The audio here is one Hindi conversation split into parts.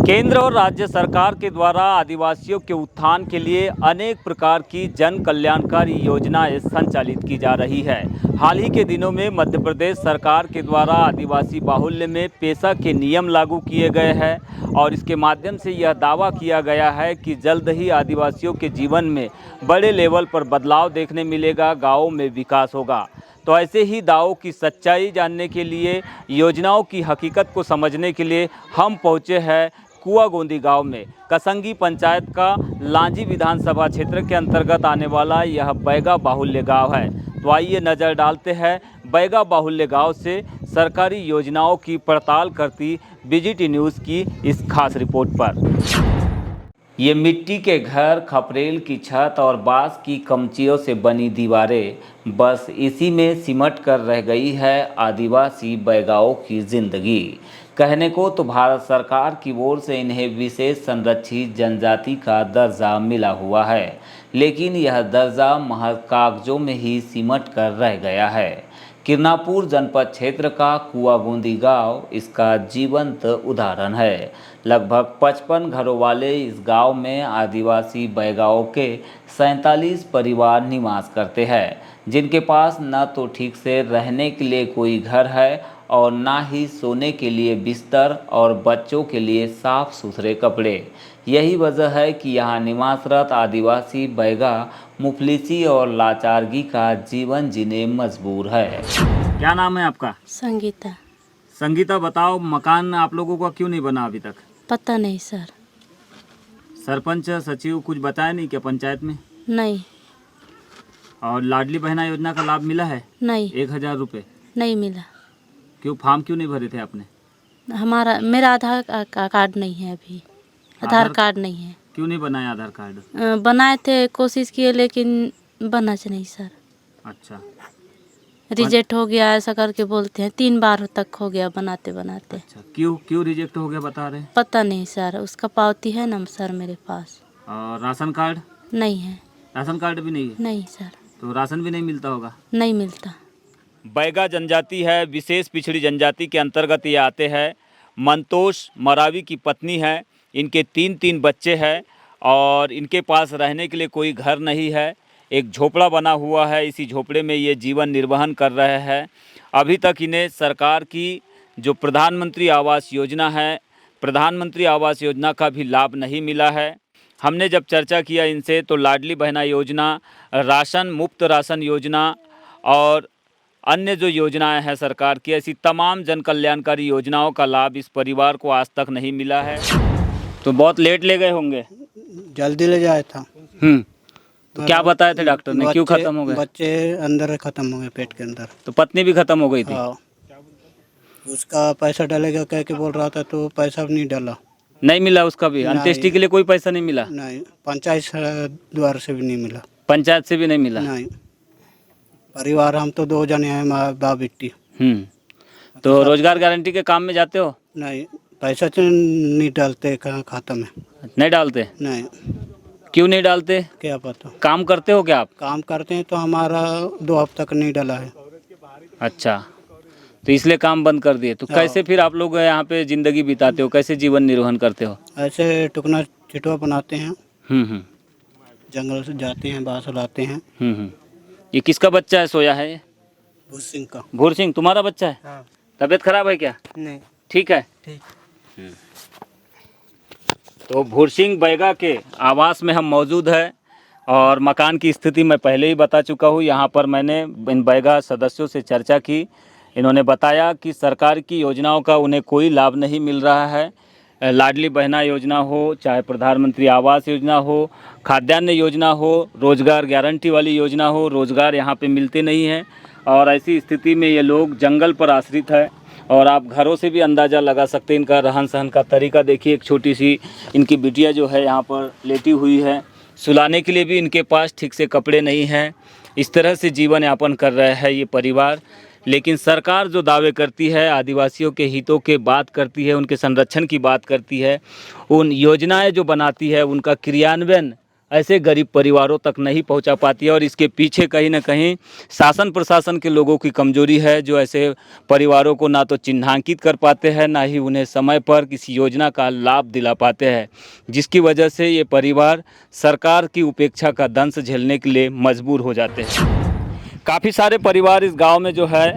केंद्र और राज्य सरकार के द्वारा आदिवासियों के उत्थान के लिए अनेक प्रकार की जन कल्याणकारी योजनाएं संचालित की जा रही है। हाल ही के दिनों में मध्य प्रदेश सरकार के द्वारा आदिवासी बाहुल्य में पेशा के नियम लागू किए गए हैं और इसके माध्यम से यह दावा किया गया है कि जल्द ही आदिवासियों के जीवन में बड़े लेवल पर बदलाव देखने मिलेगा, गाँवों में विकास होगा। तो ऐसे ही दावों की सच्चाई जानने के लिए, योजनाओं की हकीकत को समझने के लिए हम पहुँचे हैं कुआगोंदी गांव में। कसंगी पंचायत का लांजी विधानसभा क्षेत्र के अंतर्गत आने वाला यह बैगा बाहुल्य गांव है। तो आइए नज़र डालते हैं बैगा बाहुल्य गांव से सरकारी योजनाओं की पड़ताल करती बीजीटी न्यूज़ की इस खास रिपोर्ट पर। ये मिट्टी के घर, खपरेल की छत और बांस की कमचियों से बनी दीवारें, बस इसी में सिमट कर रह गई है आदिवासी बैगाओं की जिंदगी। कहने को तो भारत सरकार की ओर से इन्हें विशेष संरक्षित जनजाति का दर्जा मिला हुआ है, लेकिन यह दर्जा महज कागजों में ही सिमट कर रह गया है। किरनापुर जनपद क्षेत्र का कुआगोंदी गांव इसका जीवंत उदाहरण है। लगभग 55 घरों वाले इस गांव में आदिवासी बैगाओं के 47 परिवार निवास करते हैं, जिनके पास न तो ठीक से रहने के लिए कोई घर है और ना ही सोने के लिए बिस्तर और बच्चों के लिए साफ सुथरे कपड़े। यही वजह है कि यहाँ निवासरत आदिवासी बैगा मुफलिसी और लाचारगी का जीवन जीने मजबूर है। क्या नाम है आपका? संगीता। संगीता, बताओ मकान आप लोगों का क्यों नहीं बना अभी तक? पता नहीं सर। सरपंच सचिव कुछ बताया नहीं क्या पंचायत में? नहीं। और लाडली बहना योजना का लाभ मिला है? नहीं। 1000 रुपये नहीं मिला। क्यों, फॉर्म क्यों नहीं भरे थे आपने? मेरा आधार कार्ड नहीं है अभी। आधार कार्ड नहीं है। क्यों नहीं बनाया आधार कार्ड? बनाए थे, कोशिश किए, लेकिन बना नहीं सर। अच्छा, रिजेक्ट हो गया ऐसा करके बोलते हैं। 3 बार तक हो गया बनाते बनाते। अच्छा, क्यों रिजेक्ट हो गया बता रहे? पता नहीं सर। उसका पावती है ना सर मेरे पास। और राशन कार्ड? नहीं है। राशन कार्ड भी नहीं है? नहीं सर। तो राशन भी नहीं मिलता होगा? नहीं मिलता। बैगा जनजाति है, विशेष पिछड़ी जनजाति के अंतर्गत ये आते हैं। मंतोष मरावी की पत्नी है, इनके 3 बच्चे हैं और इनके पास रहने के लिए कोई घर नहीं है। एक झोपड़ा बना हुआ है, इसी झोपड़े में ये जीवन निर्वहन कर रहे हैं। अभी तक इन्हें सरकार की जो प्रधानमंत्री आवास योजना है, प्रधानमंत्री आवास योजना का भी लाभ नहीं मिला है। हमने जब चर्चा किया इनसे तो लाडली बहना योजना, राशन मुफ्त राशन योजना और अन्य जो योजनाएं हैं सरकार की, ऐसी तमाम जन कल्याणकारी योजनाओं का लाभ इस परिवार को आज तक नहीं मिला है। तो बहुत लेट ले गए होंगे? जल्दी ले जाया था। तो क्या बताए थे डॉक्टर ने, क्यों खत्म हो गए? बच्चे अंदर खत्म हो गए, पेट के अंदर। तो पत्नी भी खत्म हो गई थी? हाँ। उसका पैसा डालेगा कह के बोल रहा था, तो पैसा भी नहीं डाला। नहीं मिला उसका भी? अंत्येष्टि के लिए कोई पैसा नहीं मिला? नहीं, पंचायत द्वार से भी नहीं मिला। पंचायत से भी नहीं मिला? नहीं। परिवार हम तो 2 जने हैं, माँ बाप बेटी। तो रोजगार गारंटी के काम में जाते हो? नहीं, पैसा तो नहीं डालते खाता में। नहीं डालते? नहीं। क्यों नहीं डालते? क्या पता। काम करते हो क्या आप? काम करते हैं तो हमारा 2 हफ्ते तक नहीं डाला है। अच्छा, तो इसलिए काम बंद कर दिए। तो कैसे फिर आप लोग यहाँ पे जिंदगी बिताते हो, कैसे जीवन निर्वहन करते हो? ऐसे टुकना चिटवा बनाते हैं। जंगल से जाते हैं, बांस लाते हैं। ये किसका बच्चा है सोया है? भूर सिंह का। भूर सिंह तुम्हारा बच्चा है? हाँ। तबीयत खराब है क्या? नहीं। ठीक है। ठीक। तो भूर सिंह बैगा के आवास में हम मौजूद हैं और मकान की स्थिति मैं पहले ही बता चुका हूँ। यहाँ पर मैंने इन बैगा सदस्यों से चर्चा की। इन्होंने बताया कि सरकार की योजनाओं का उन्हें कोई लाभ नहीं मिल रहा है। लाडली बहना योजना हो, चाहे प्रधानमंत्री आवास योजना हो, खाद्यान्न योजना हो, रोजगार गारंटी वाली योजना हो, रोजगार यहाँ पे मिलते नहीं हैं। और ऐसी स्थिति में ये लोग जंगल पर आश्रित है। और आप घरों से भी अंदाज़ा लगा सकते हैं इनका रहन सहन का तरीका। देखिए, एक छोटी सी इनकी बिटिया जो है यहाँ पर लेटी हुई है। सुलाने के लिए भी इनके पास ठीक से कपड़े नहीं हैं। इस तरह से जीवन यापन कर रहे हैं ये परिवार। लेकिन सरकार जो दावे करती है, आदिवासियों के हितों के बात करती है, उनके संरक्षण की बात करती है, उन योजनाएं जो बनाती है उनका क्रियान्वयन ऐसे गरीब परिवारों तक नहीं पहुंचा पाती है। और इसके पीछे कहीं ना कहीं शासन प्रशासन के लोगों की कमजोरी है, जो ऐसे परिवारों को ना तो चिन्हांकित कर पाते हैं, ना ही उन्हें समय पर किसी योजना का लाभ दिला पाते हैं, जिसकी वजह से ये परिवार सरकार की उपेक्षा का दंश झेलने के लिए मजबूर हो जाते हैं। काफ़ी सारे परिवार इस गाँव में जो है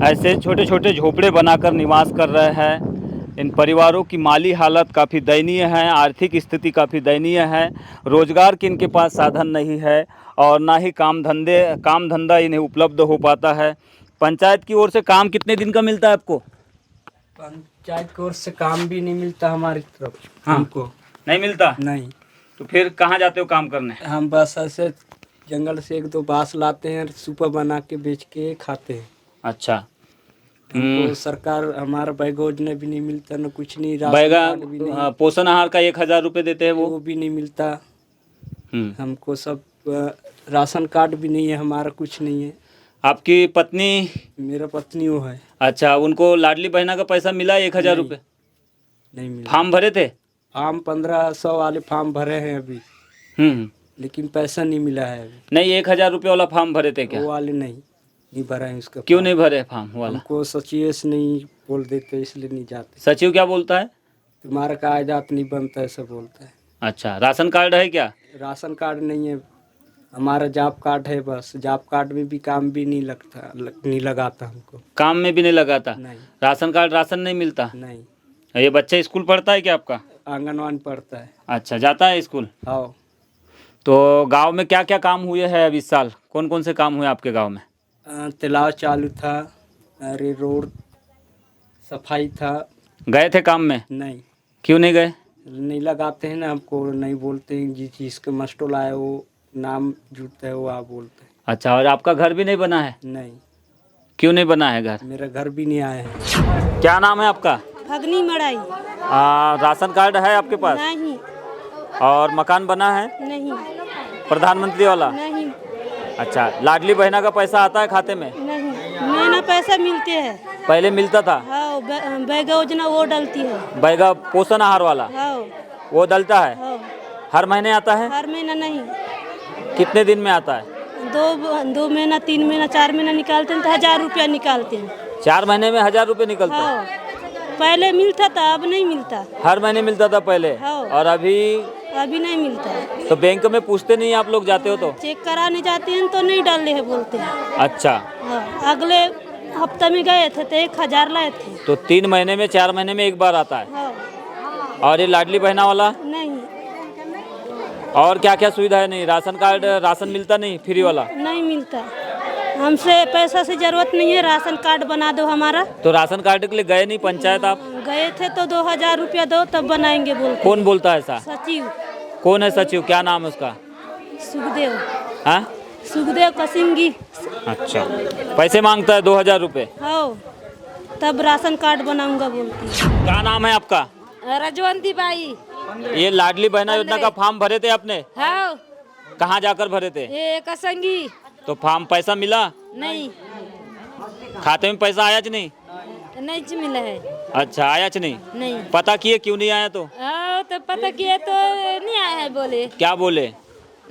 ऐसे छोटे छोटे झोपड़े बनाकर निवास कर रहे हैं। इन परिवारों की माली हालत काफ़ी दयनीय है, आर्थिक स्थिति काफ़ी दयनीय है, रोज़गार के इनके पास साधन नहीं है और ना ही काम धंधा इन्हें उपलब्ध हो पाता है। पंचायत की ओर से काम कितने दिन का मिलता है आपको? पंचायत की ओर से काम भी नहीं मिलता हमारी तरफ। हाँ, हमको नहीं मिलता। नहीं, तो फिर कहाँ जाते हो काम करने? हम बस ऐसे जंगल से एक दो बांस लाते हैं, सुपर बना के बेच के खाते हैं। अच्छा, हमको सरकार हमारा बैग योजना भी नहीं मिलता, न कुछ नहीं, राशन बैगा कार्ड भी नहीं, पोषण आहार का 1000 रुपये देते हैं वो भी नहीं मिलता हम्म। हमको। सब राशन कार्ड भी नहीं है हमारा, कुछ नहीं है। आपकी पत्नी? मेरा पत्नी वो है। अच्छा, उनको लाडली बहना का पैसा मिला 1000 रुपये? नहीं मिला। फॉर्म भरे थे? फॉर्म 1500 वाले फॉर्म भरे हैं अभी, लेकिन पैसा नहीं मिला है अभी। नहीं, 1000 रुपये वाला फॉर्म भरे थे क्या? वो वाले नहीं भरा है उसका। क्यों नहीं भरे फॉर्म वाला? हमको सचिव से नहीं बोल देते, इसलिए नहीं जाते। सचिव क्या बोलता है? तुम्हारा कागजात नहीं बनता, ऐसा बोलता है। अच्छा, राशन कार्ड है क्या? राशन कार्ड नहीं है हमारा, जॉब कार्ड है बस। जॉब कार्ड में भी काम भी नहीं लगता, नहीं लगाता हमको। काम में भी नहीं लगाता? नहीं। राशन कार्ड, राशन नहीं मिलता? नहीं। ये बच्चा स्कूल पढ़ता है क्या आपका? आंगनवाड़ी पढ़ता है। अच्छा, जाता है स्कूल? हाँ। तो गांव में क्या क्या काम हुए हैं अब इस साल? कौन कौन से काम हुए आपके गांव में? तालाब चालू था, अरे रोड सफाई था। गए थे काम में? नहीं। क्यों नहीं गए? नहीं लगाते हैं ना, हमको नहीं बोलते हैं। जिस चीज़ का मस्टोल आए वो नाम जुटता है वो आप बोलते हैं। अच्छा, और आपका घर भी नहीं बना है? नहीं। क्यों नहीं बना है घर? मेरा घर भी नहीं आया है। क्या नाम है आपका? फगनी मड़ाई। राशन कार्ड है आपके पास? नहीं। और मकान बना है? नहीं। प्रधानमंत्री वाला? नहीं। अच्छा, लाडली बहना का पैसा आता है खाते में? नहीं, महीना पैसा मिलते हैं। पहले मिलता था? हाँ, बैग योजना वो डलती है। बैगा पोषण आहार वाला? हाँ। वो डलता है? हाँ। हर महीने आता है? हर महीना नहीं, कितने दिन में आता है? 2 महीना, 3 महीना, 4 महीना निकालते हैं तो 1000 रुपया निकालते हैं। 4 महीने में 1000 रुपये निकलते हैं? हाँ, पहले मिलता था, अब नहीं मिलता। हर महीने मिलता था पहले? हाँ। और अभी? अभी नहीं मिलता। तो बैंक में पूछते नहीं, आप लोग जाते हो तो? चेक कराने जाते हैं तो नहीं डाले हैं बोलते हैं। अच्छा। हाँ, अगले हफ्ते में गए थे तो 1000 लाए थे। तो 3 महीने में, 4 महीने में एक बार आता है? हाँ। और ये लाडली बहना वाला? नहीं। और क्या क्या सुविधा है? नहीं, राशन कार्ड, राशन मिलता नहीं फ्री वाला? नहीं मिलता। हमसे पैसा से जरूरत नहीं है, राशन कार्ड बना दो हमारा। तो राशन कार्ड के लिए गए नहीं पंचायत आप? गए थे तो 2000 रुपया दो तब बनाएंगे बोलते। कौन बोलता है ऐसा? सचिव। कौन है सचिव? क्या नाम है उसका? सुखदेव। हाँ, सुखदेव कसिंगी। अच्छा, पैसे मांगता है 2000 रुपये? हाँ, तब राशन कार्ड बनाऊंगा बोलती। क्या नाम है आपका? रजवंती बाई। ये लाडली बहना योजना का फॉर्म भरे थे आपने? हाँ। कहाँ जाकर भरे थे? ये कसंगी। तो फॉर्म पैसा मिला? नहीं। खाते में पैसा आया कि नहीं? नहीं मिला है। अच्छा, आया कि नहीं? नहीं। पता किए क्यों नहीं आया? तो तो पता किया तो नहीं आया है बोले। क्या बोले?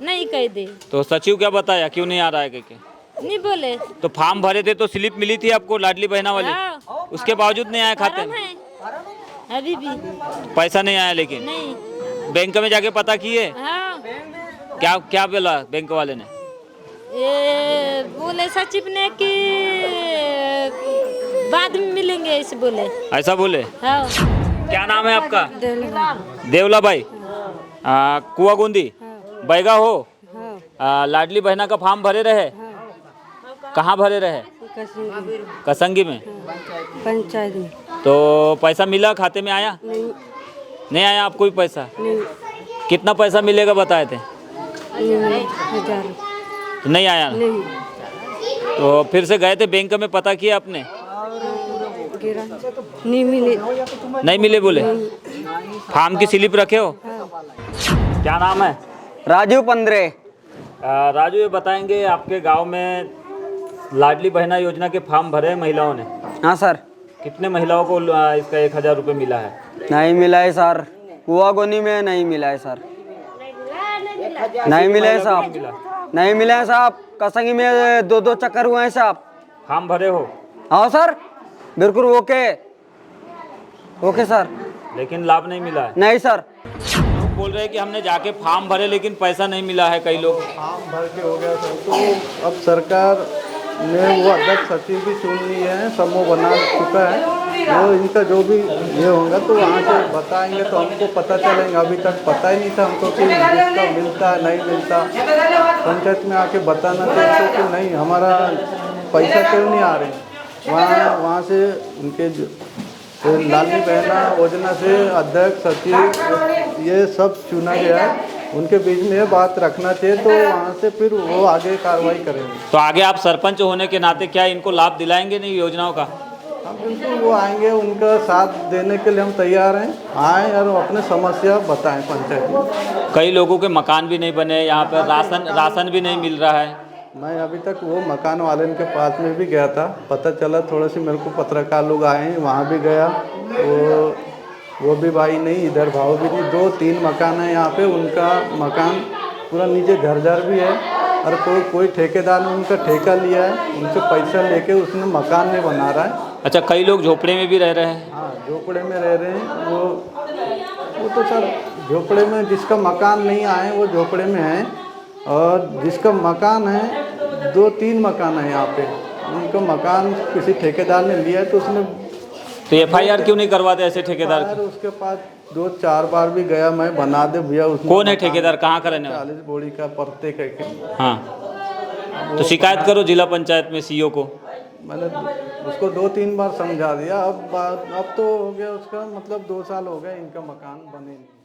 नहीं कह दे। तो सचिव क्या बताया क्यों नहीं आ रहा है करके? नहीं बोले। तो फॉर्म भरे थे तो स्लिप मिली थी आपको लाडली बहना वाली? हाँ। उसके बावजूद नहीं आया खाते आराम में? है अभी भी पैसा नहीं आया? लेकिन नहीं। बैंक में जाके पता किए? हाँ। क्या क्या बोला बैंक वाले ने? ये बोले सचिव ने कि बाद में मिलेंगे ऐसे बोले। ऐसा बोले? हाँ। क्या नाम है आपका? देवला भाई। कुआगुंदी बैगा हो? लाडली बहना का फॉर्म भरे रहे? कहाँ भरे रहे? कसंगी में? पंचायत में। तो पैसा मिला? खाते में आया? नहीं। नहीं आया आपको भी पैसा? नहीं। कितना पैसा मिलेगा बताए थे? 1000। तो नहीं आया? नहीं। तो फिर से गए थे बैंक में, पता किया आपने? नहीं मिले। नहीं मिले बोले? फॉर्म की स्लिप रखे हो? क्या नाम है? राजू पंद्रे। राजू, ये बताएंगे आपके गांव में लाडली बहना योजना के फॉर्म भरे हैं महिलाओं ने? हाँ सर। कितने महिलाओं को इसका 1000 रुपये मिला है? नहीं मिला है सर, कुआगोनी में नहीं मिला है सर। नहीं मिले साहब, नहीं मिले साहब। कसंगी में 2-2 चक्कर हुए हैं साहब। फॉर्म भरे हो? हाँ सर, बिल्कुल ओके ओके सर। लेकिन लाभ नहीं मिला है? नहीं सर। लोग बोल रहे हैं कि हमने जाके फॉर्म भरे लेकिन पैसा नहीं मिला है। कई लोग फॉर्म भर के हो गया सर, तो अब सरकार ने वो अध्यक्ष सचिव भी चुन लिए हैं, समूह बना चुका है। वो इनका जो भी ये होगा तो वहाँ से बताएंगे तो हमको पता चलेगा। अभी तक पता ही नहीं था हमको कि जिसका मिलता नहीं मिलता। पंचायत में आके बताना चाहिए कि नहीं हमारा पैसा क्यों नहीं आ रहे। वहाँ से उनके लाली बहना योजना से अध्यक्ष सचिव ये सब चुना गया है, उनके बीच में ये बात रखना चाहिए तो वहाँ से फिर वो आगे कार्रवाई करेंगे। तो आगे आप सरपंच होने के नाते क्या इनको लाभ दिलाएंगे नहीं योजनाओं का? हम बिल्कुल वो आएंगे, उनका साथ देने के लिए हम तैयार हैं। आएँ और अपने समस्या बताएं पंचायत में। कई लोगों के मकान भी नहीं बने, यहाँ पर राशन भी नहीं मिल रहा है। मैं अभी तक वो मकान वाले के पास में भी गया था, पता चला थोड़ा सी मेरे को पत्रकार लोग आए, वहाँ भी गया। वो भी भाई नहीं, इधर भाव भी नहीं। 2-3 मकान है यहाँ पे, उनका मकान पूरा नीचे घर भी है और कोई ठेकेदार ने उनका ठेका लिया है, उनसे पैसा लेके उसने मकान नहीं बना रहा है। अच्छा, कई लोग झोपड़े में भी रह रहे हैं? हाँ, झोपड़े में रह रहे हैं। वो तो सर झोपड़े में जिसका मकान नहीं आए वो झोपड़े में है, और जिसका मकान है 2-3 मकान है यहाँ पे, उनका मकान किसी ठेकेदार ने लिया है तो उसने तो FIR क्यों नहीं करवाते ऐसे ठेकेदार? उसके पास 2-4 बार भी गया, मैं बना दे भैया। कौन है ठेकेदार, कहाँ का रहने वाला? 40 बोरी का परते करके। हाँ, तो शिकायत करो जिला पंचायत में CO को। मैंने उसको 2-3 बार समझा दिया। अब तो हो गया उसका मतलब 2 साल हो गए, इनका मकान बने नहीं।